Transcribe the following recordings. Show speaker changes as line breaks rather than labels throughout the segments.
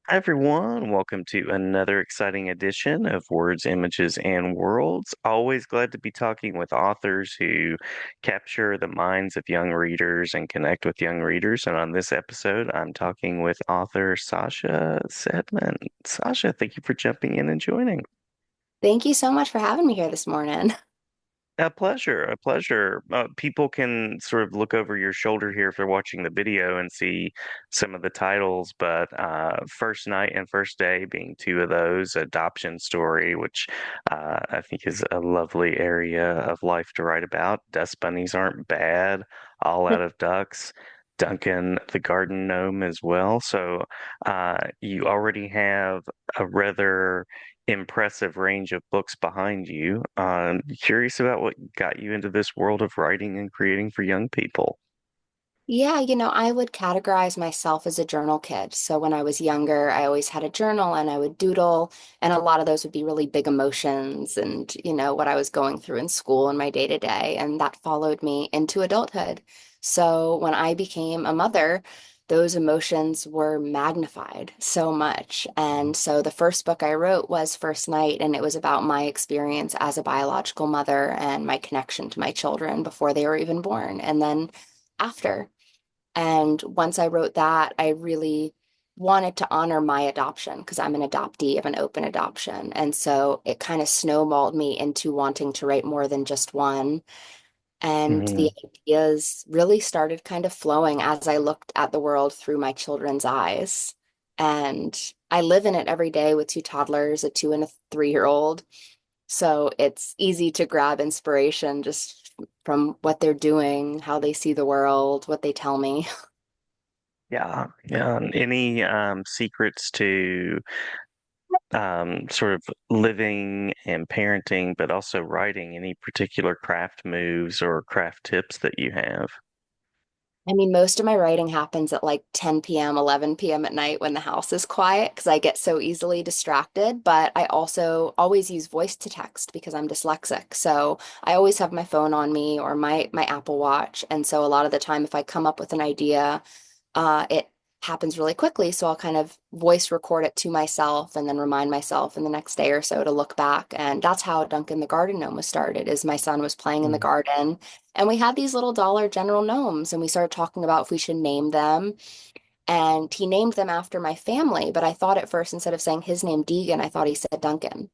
Hi everyone, welcome to another exciting edition of Words, Images, and Worlds. Always glad to be talking with authors who capture the minds of young readers and connect with young readers. And on this episode, I'm talking with author Sasha Saidman. Sasha, thank you for jumping in and joining.
Thank you so much for having me here this morning.
A pleasure, a pleasure. People can sort of look over your shoulder here if they're watching the video and see some of the titles, but First Night and First Day being two of those, Adoption Story, which I think is a lovely area of life to write about. Dust bunnies aren't bad, All Out of Ducks, Duncan the Garden Gnome as well. So you already have a rather impressive range of books behind you. Curious about what got you into this world of writing and creating for young people.
Yeah, I would categorize myself as a journal kid. So when I was younger, I always had a journal and I would doodle, and a lot of those would be really big emotions and, what I was going through in school and my day to day. And that followed me into adulthood. So when I became a mother, those emotions were magnified so much. And so the first book I wrote was First Night, and it was about my experience as a biological mother and my connection to my children before they were even born. And then after. And once I wrote that, I really wanted to honor my adoption because I'm an adoptee of an open adoption. And so it kind of snowballed me into wanting to write more than just one. And the
Mhm.
ideas really started kind of flowing as I looked at the world through my children's eyes. And I live in it every day with two toddlers, a 2 and a 3-year-old. So it's easy to grab inspiration just from what they're doing, how they see the world, what they tell me.
Yeah, yeah. Any secrets to sort of living and parenting, but also writing? Any particular craft moves or craft tips that you have?
I mean, most of my writing happens at like 10 p.m., 11 p.m. at night when the house is quiet because I get so easily distracted. But I also always use voice to text because I'm dyslexic. So I always have my phone on me or my Apple Watch. And so a lot of the time, if I come up with an idea, it happens really quickly. So I'll kind of voice record it to myself and then remind myself in the next day or so to look back. And that's how Duncan the Garden Gnome was started, is my son was playing in the
Mm.
garden and we had these little Dollar General gnomes and we started talking about if we should name them. And he named them after my family, but I thought at first instead of saying his name Deegan, I thought he said Duncan.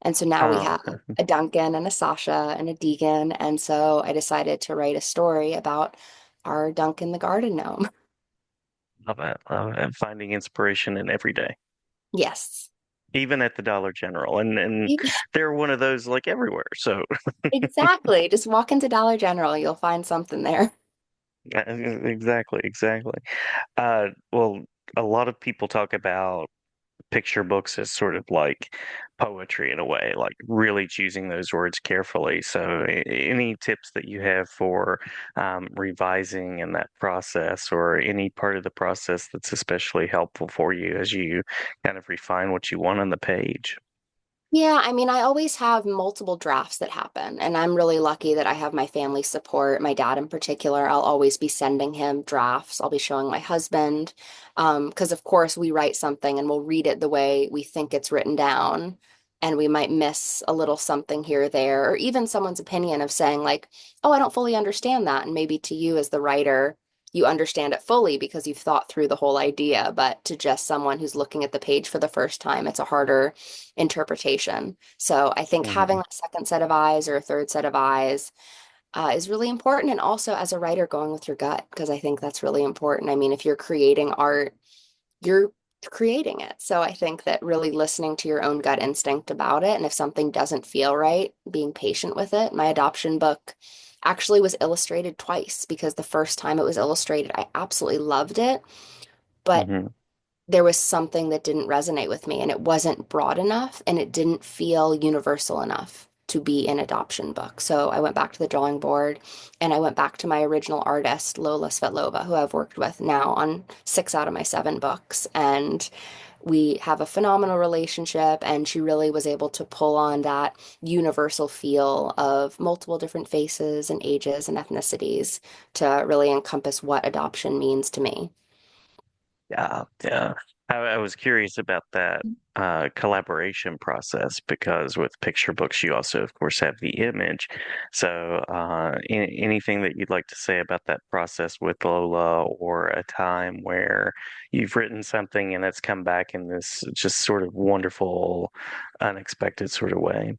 And so now we
Oh,
have
okay.
a Duncan and a Sasha and a Deegan. And so I decided to write a story about our Duncan the Garden Gnome.
Love it. Love it. Finding inspiration in every day,
Yes.
even at the Dollar General, and they're one of those like everywhere. So
Exactly. Just walk into Dollar General, you'll find something there.
exactly, exactly. Well, a lot of people talk about picture books as sort of like poetry in a way, like really choosing those words carefully. So, any tips that you have for revising in that process, or any part of the process that's especially helpful for you as you kind of refine what you want on the page?
Yeah, I mean, I always have multiple drafts that happen, and I'm really lucky that I have my family support. My dad in particular, I'll always be sending him drafts. I'll be showing my husband, because of course we write something and we'll read it the way we think it's written down, and we might miss a little something here or there, or even someone's opinion of saying like, "Oh, I don't fully understand that," and maybe to you as the writer, you understand it fully because you've thought through the whole idea, but to just someone who's looking at the page for the first time, it's a harder interpretation. So I think having
Hmm.
a second set of eyes or a third set of eyes is really important. And also as a writer, going with your gut, because I think that's really important. I mean, if you're creating art, you're creating it. So I think that really listening to your own gut instinct about it. And if something doesn't feel right, being patient with it. My adoption book actually was illustrated twice because the first time it was illustrated, I absolutely loved it. But
Hmm.
there was something that didn't resonate with me and it wasn't broad enough and it didn't feel universal enough to be an adoption book. So I went back to the drawing board and I went back to my original artist, Lola Svetlova, who I've worked with now on 6 out of my 7 books. And we have a phenomenal relationship, and she really was able to pull on that universal feel of multiple different faces and ages and ethnicities to really encompass what adoption means to me.
Yeah, yeah. I was curious about that collaboration process because with picture books, you also, of course, have the image. So, anything that you'd like to say about that process with Lola, or a time where you've written something and it's come back in this just sort of wonderful, unexpected sort of way?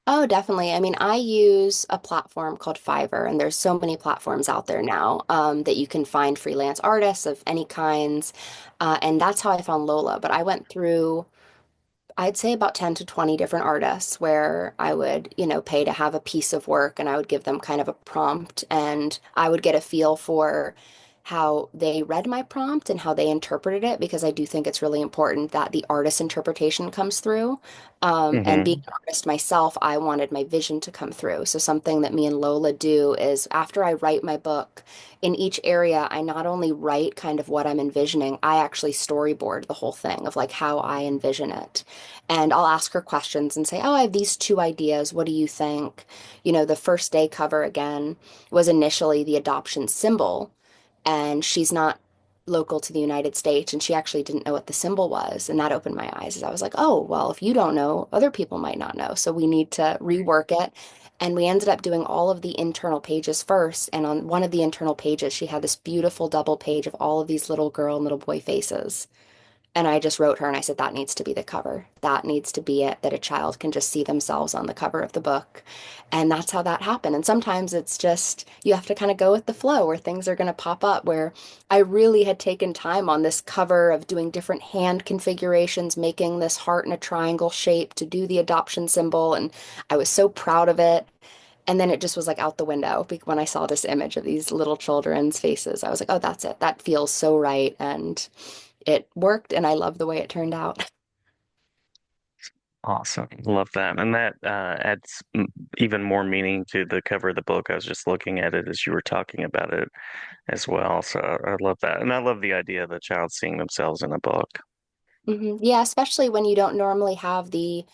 Oh, definitely. I mean, I use a platform called Fiverr, and there's so many platforms out there now that you can find freelance artists of any kinds. And that's how I found Lola. But I went through I'd say about 10 to 20 different artists where I would, pay to have a piece of work and I would give them kind of a prompt and I would get a feel for how they read my prompt and how they interpreted it because I do think it's really important that the artist interpretation comes through. And being
Hmm.
an artist myself, I wanted my vision to come through. So something that me and Lola do is after I write my book, in each area, I not only write kind of what I'm envisioning, I actually storyboard the whole thing of like how I envision it. And I'll ask her questions and say, "Oh, I have these two ideas. What do you think?" The first day cover again was initially the adoption symbol, and she's not local to the United States, and she actually didn't know what the symbol was. And that opened my eyes as I was like, "Oh, well, if you don't know, other people might not know. So we need to rework it." And we ended up doing all of the internal pages first. And on one of the internal pages, she had this beautiful double page of all of these little girl and little boy faces. And I just wrote her and I said, that needs to be the cover. That needs to be it, that a child can just see themselves on the cover of the book. And that's how that happened. And sometimes it's just, you have to kind of go with the flow where things are going to pop up. Where I really had taken time on this cover of doing different hand configurations, making this heart in a triangle shape to do the adoption symbol. And I was so proud of it. And then it just was like out the window when I saw this image of these little children's faces. I was like, oh, that's it. That feels so right. And it worked, and I love the way it turned out.
Awesome. Love that. And that adds even more meaning to the cover of the book. I was just looking at it as you were talking about it as well. So I love that. And I love the idea of the child seeing themselves in a book.
Yeah, especially when you don't normally have the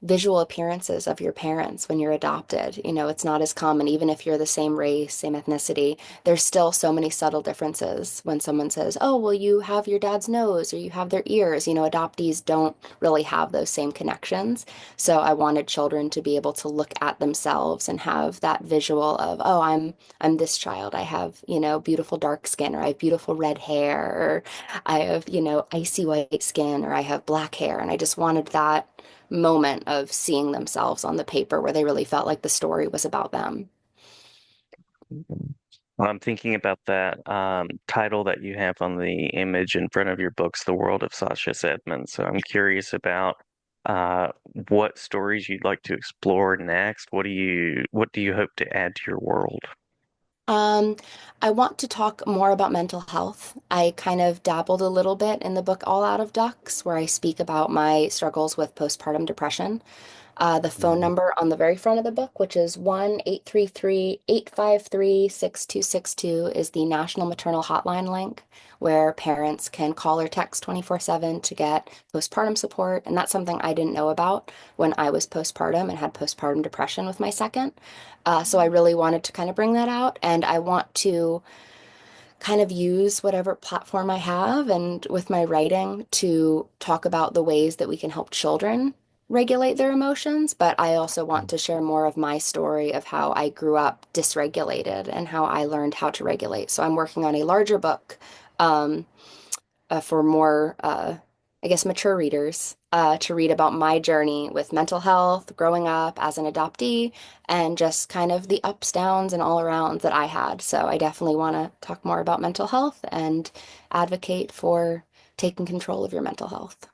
visual appearances of your parents when you're adopted. It's not as common, even if you're the same race, same ethnicity. There's still so many subtle differences when someone says, "Oh, well, you have your dad's nose or you have their ears." Adoptees don't really have those same connections. So I wanted children to be able to look at themselves and have that visual of, "Oh, I'm this child. I have, beautiful dark skin, or I have beautiful red hair, or I have, icy white skin, or I have black hair." And I just wanted that moment of seeing themselves on the paper where they really felt like the story was about them.
Mhm. Well, I'm thinking about that title that you have on the image in front of your books, The World of Sasha Saidman. So I'm curious about uh, what stories you'd like to explore next. What do you hope to add to your world?
Um, I want to talk more about mental health. I kind of dabbled a little bit in the book All Out of Ducks, where I speak about my struggles with postpartum depression. The phone
Mhm.
number on the very front of the book, which is 1-833-853-6262, is the National Maternal Hotline link where parents can call or text 24/7 to get postpartum support. And that's something I didn't know about when I was postpartum and had postpartum depression with my second. So I really wanted to kind of bring that out. And I want to kind of use whatever platform I have and with my writing to talk about the ways that we can help children regulate their emotions. But I also want to share more of my story of how I grew up dysregulated and how I learned how to regulate. So I'm working on a larger book um, for more, I guess, mature readers to read about my journey with mental health, growing up as an adoptee, and just kind of the ups, downs, and all arounds that I had. So I definitely want to talk more about mental health and advocate for taking control of your mental health.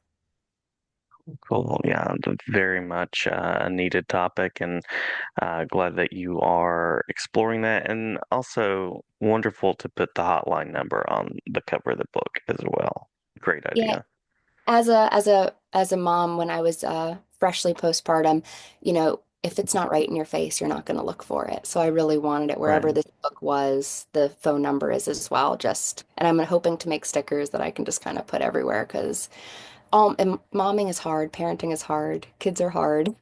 Cool. Yeah, very much a needed topic, and glad that you are exploring that. And also wonderful to put the hotline number on the cover of the book as well. Great
Yeah,
idea.
as a mom, when I was freshly postpartum, if it's not right in your face, you're not going to look for it. So I really wanted it wherever
Right.
this book was, the phone number is as well. And I'm hoping to make stickers that I can just kind of put everywhere because and momming is hard, parenting is hard, kids are hard.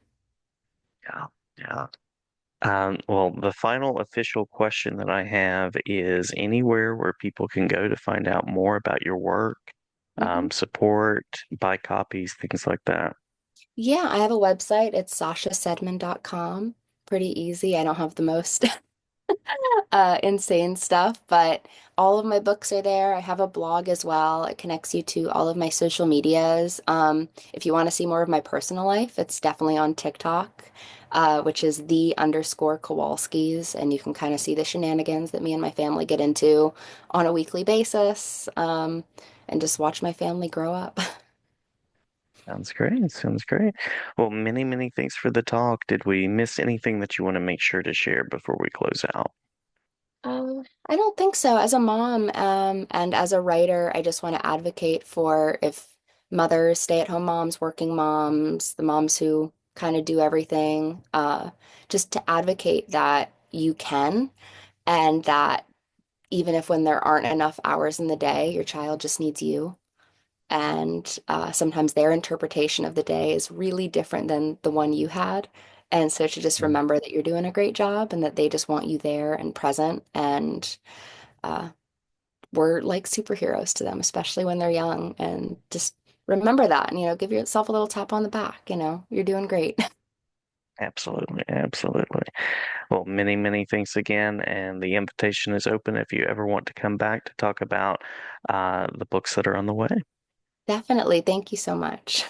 Yeah. Yeah. Well, the final official question that I have is anywhere where people can go to find out more about your work.
Mhm.
support, buy copies, things like that.
Yeah, I have a website. It's sashasaidman.com. Pretty easy. I don't have the most insane stuff, but all of my books are there. I have a blog as well. It connects you to all of my social medias. If you want to see more of my personal life, it's definitely on TikTok, which is _Kowalskis, and you can kind of see the shenanigans that me and my family get into on a weekly basis, and just watch my family grow up.
Sounds great. Sounds great. Well, many, many thanks for the talk. Did we miss anything that you want to make sure to share before we close out?
I don't think so. As a mom, and as a writer, I just want to advocate for if mothers, stay-at-home moms, working moms, the moms who kind of do everything, just to advocate that you can, and that even if when there aren't enough hours in the day, your child just needs you. And sometimes their interpretation of the day is really different than the one you had. And so to just
Mm.
remember that you're doing a great job and that they just want you there and present. And uh, we're like superheroes to them, especially when they're young. And just remember that and, give yourself a little tap on the back. You're doing great.
Absolutely. Absolutely. Well, many, many thanks again. And the invitation is open if you ever want to come back to talk about the books that are on the way.
Definitely. Thank you so much.